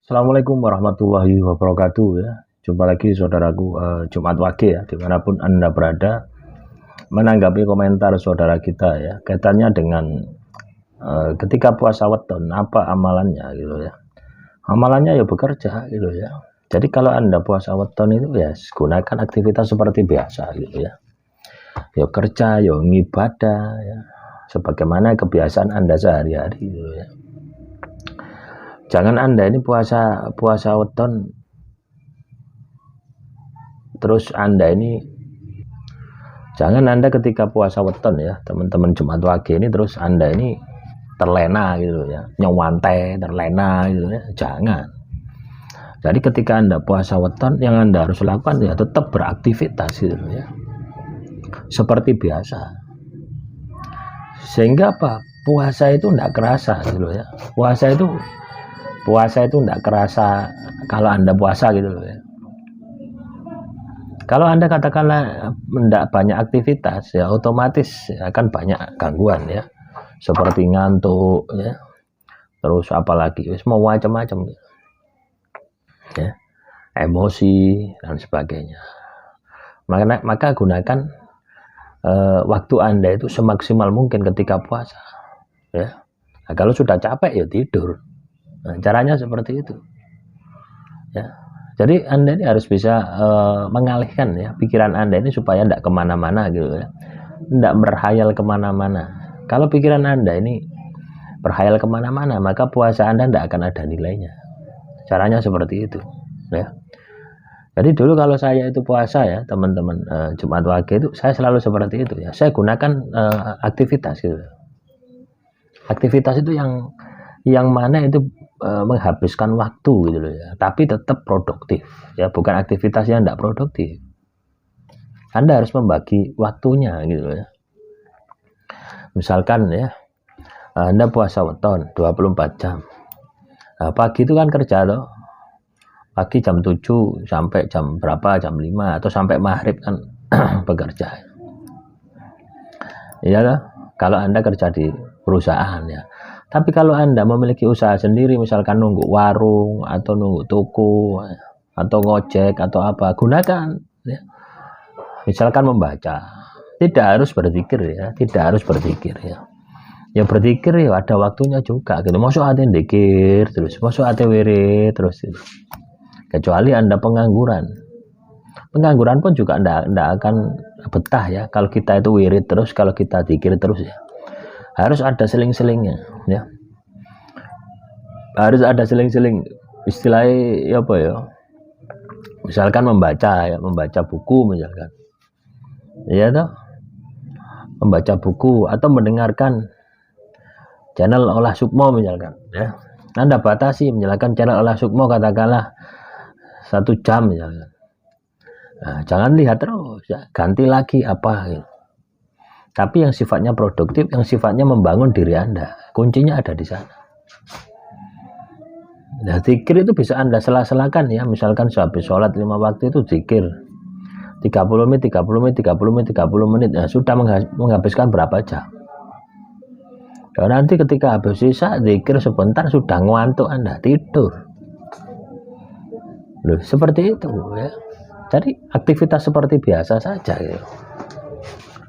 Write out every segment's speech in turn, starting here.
Assalamualaikum warahmatullahi wabarakatuh ya. Jumpa lagi saudaraku Jumat Wage ya, dimanapun Anda berada. Menanggapi komentar saudara kita ya, kaitannya dengan ketika puasa weton apa amalannya gitu ya. Amalannya ya bekerja gitu ya. Jadi kalau Anda puasa weton itu ya gunakan aktivitas seperti biasa gitu ya. Ya kerja, ya ngibadah ya. Sebagaimana kebiasaan Anda sehari-hari gitu ya. Jangan Anda ini puasa weton terus Anda ini jangan Anda ketika puasa weton ya teman-teman Jumat Wage ini terus Anda ini terlena gitu ya, nyewantai terlena gitu ya, jangan. Jadi ketika Anda puasa weton yang Anda harus lakukan ya tetap beraktivitas gitu ya, seperti biasa, sehingga apa, puasa itu tidak kerasa gitu ya. Puasa itu tidak kerasa kalau Anda puasa gitu loh ya. Kalau Anda katakanlah tidak banyak aktivitas ya otomatis akan banyak gangguan ya, seperti ngantuk ya, terus apalagi mau macam-macam ya, emosi dan sebagainya. Maka gunakan waktu Anda itu semaksimal mungkin ketika puasa ya. Nah, kalau sudah capek ya tidur. Nah, caranya seperti itu ya. Jadi Anda ini harus bisa mengalihkan ya pikiran Anda ini supaya tidak kemana-mana gitu ya, tidak berhayal kemana-mana. Kalau pikiran Anda ini berhayal kemana-mana maka puasa Anda tidak akan ada nilainya. Caranya seperti itu ya. Jadi dulu kalau saya itu puasa ya teman-teman Jumat Wage itu saya selalu seperti itu ya. Saya gunakan aktivitas gitu. Aktivitas itu yang mana itu menghabiskan waktu gitu loh ya, tapi tetap produktif ya, bukan aktivitas yang tidak produktif. Anda harus membagi waktunya gitu loh ya. Misalkan ya Anda puasa weton 24 jam. Nah, pagi itu kan kerja loh. Pagi jam 7 sampai jam berapa, jam 5 atau sampai maghrib kan bekerja. Iya lah, kalau Anda kerja di perusahaan ya. Tapi kalau Anda memiliki usaha sendiri, misalkan nunggu warung atau nunggu toko atau ngojek atau apa, gunakan ya. Misalkan membaca, tidak harus berzikir ya, tidak harus berzikir ya. Ya berzikir ya ada waktunya juga gitu. Masuk ate dzikir terus, masuk ate wirid terus gitu. Kecuali Anda pengangguran. Pengangguran pun juga Anda akan betah ya kalau kita itu wirid terus, kalau kita dzikir terus ya. Harus ada seling-selingnya ya, harus ada seling-seling istilahnya ya apa ya, misalkan membaca ya, membaca buku misalkan ya toh, membaca buku atau mendengarkan channel olah sukmo misalkan ya, Anda batasi misalkan channel olah sukmo katakanlah 1 jam misalkan. Nah, jangan lihat terus ya, ganti lagi apa gitu. Tapi yang sifatnya produktif, yang sifatnya membangun diri Anda, kuncinya ada di sana. Nah, zikir itu bisa Anda sela-selakan ya, misalkan sehabis sholat 5 waktu itu zikir 30 menit, 30 menit, 30 menit, 30 menit, nah, sudah menghabiskan berapa jam. Dan nanti ketika habis sisa zikir sebentar sudah ngantuk Anda, tidur. Loh, seperti itu ya. Jadi aktivitas seperti biasa saja ya.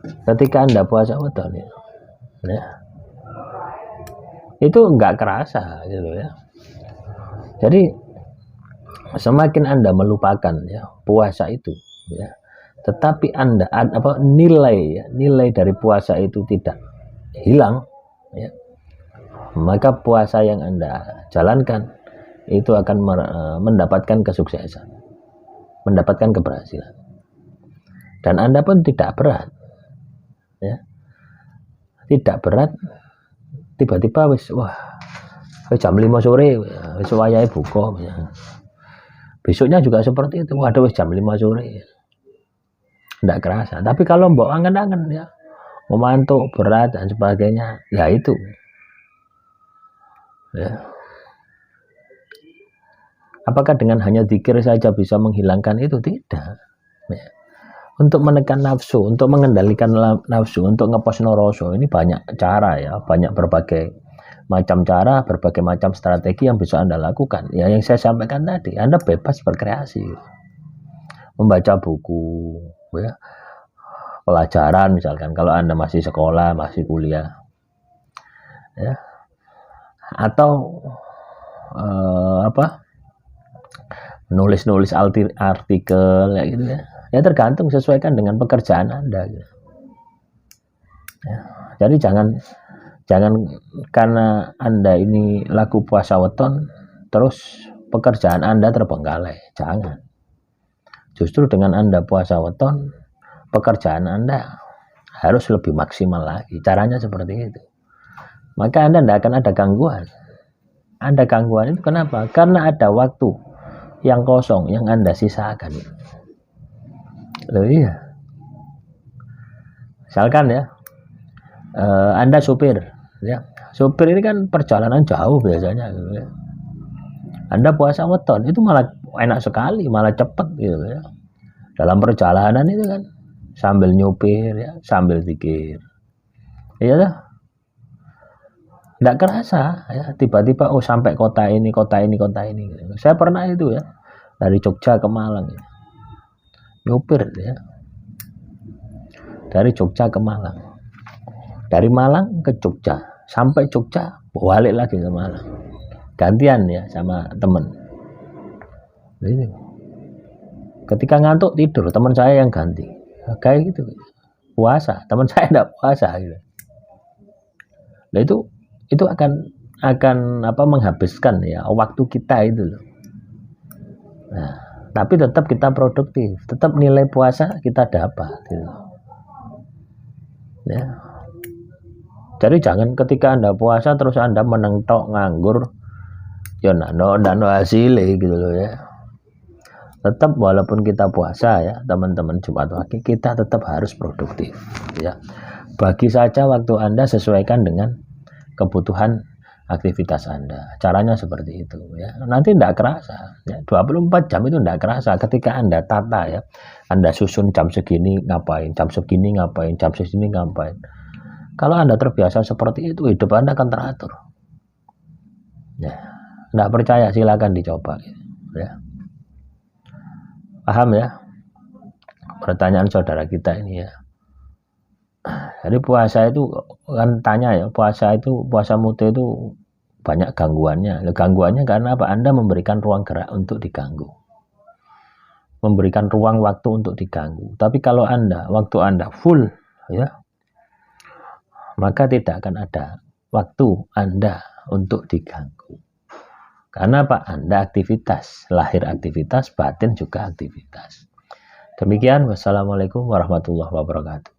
Ketika Anda puasa weton ya, itu enggak kerasa gitu ya. Jadi semakin Anda melupakan ya puasa itu ya, tetapi Anda nilai dari puasa itu tidak hilang ya, maka puasa yang Anda jalankan itu akan mendapatkan kesuksesan, mendapatkan keberhasilan, dan Anda pun tidak berat ya, tidak berat tiba-tiba wis jam 5 sore wis wayahe buka ya. Besoknya juga seperti itu, waduh wis jam 5 sore tidak kerasa. Tapi kalau mbok angen-angen ya, memantuk berat dan sebagainya ya itu ya. Apakah dengan hanya zikir saja bisa menghilangkan itu? Tidak ya. Untuk menekan nafsu, untuk mengendalikan nafsu, untuk ngepos noroso ini banyak cara ya, banyak berbagai macam cara, berbagai macam strategi yang bisa Anda lakukan. Ya, yang saya sampaikan tadi, Anda bebas berkreasi, membaca buku, ya, pelajaran misalkan. Kalau Anda masih sekolah, masih kuliah, ya, atau nulis-nulis artikel, ya gitu ya. Ya tergantung, sesuaikan dengan pekerjaan Anda. Gitu. Ya, jadi jangan karena Anda ini laku puasa weton terus pekerjaan Anda terbengkalai. Jangan. Justru dengan Anda puasa weton, pekerjaan Anda harus lebih maksimal lagi. Caranya seperti itu. Maka Anda tidak akan ada gangguan. Ada gangguan itu kenapa? Karena ada waktu yang kosong yang Anda sisakan. Loh iya. Misalkan ya, Anda supir, ya. Supir ini kan perjalanan jauh biasanya gitu ya. Anda puasa weton itu malah enak sekali, malah cepat gitu ya. Dalam perjalanan itu kan sambil nyupir ya, sambil zikir. Iya lah. Tidak kerasa ya, tiba-tiba sampai kota ini gitu. Saya pernah itu ya, dari Jogja ke Malang ya. Nyupir ya, dari Jogja ke Malang, dari Malang ke Jogja, sampai Jogja balik lagi ke Malang, gantian ya sama temen. Jadi, ketika ngantuk tidur, teman saya yang ganti, kayak gitu. Puasa, teman saya tidak puasa gitu. Nah itu akan menghabiskan ya waktu kita itu loh. Nah, tapi tetap kita produktif, tetap nilai puasa kita dapat gitu. Ya. Jadi jangan ketika Anda puasa terus Anda menentok nganggur ya nano hasil gitu loh ya. Tetap walaupun kita puasa ya teman-teman Jumat Wage, kita tetap harus produktif ya. Bagi saja waktu Anda sesuaikan dengan kebutuhan aktivitas Anda. Caranya seperti itu ya. Nanti tidak kerasa ya. 24 jam itu tidak kerasa ketika Anda tata ya. Anda susun jam segini ngapain, jam segini ngapain, jam segini ngapain. Kalau Anda terbiasa seperti itu, hidup Anda akan teratur. Ya. Tidak percaya silakan dicoba ya. Paham ya? Pertanyaan saudara kita ini ya. Jadi puasa itu kan tanya ya, puasa mute itu banyak gangguannya. Gangguannya karena apa? Anda memberikan ruang gerak untuk diganggu. Memberikan ruang waktu untuk diganggu. Tapi kalau waktu Anda full ya, maka tidak akan ada waktu Anda untuk diganggu. Karena apa? Anda aktivitas, lahir aktivitas, batin juga aktivitas. Demikian, wassalamualaikum warahmatullahi wabarakatuh.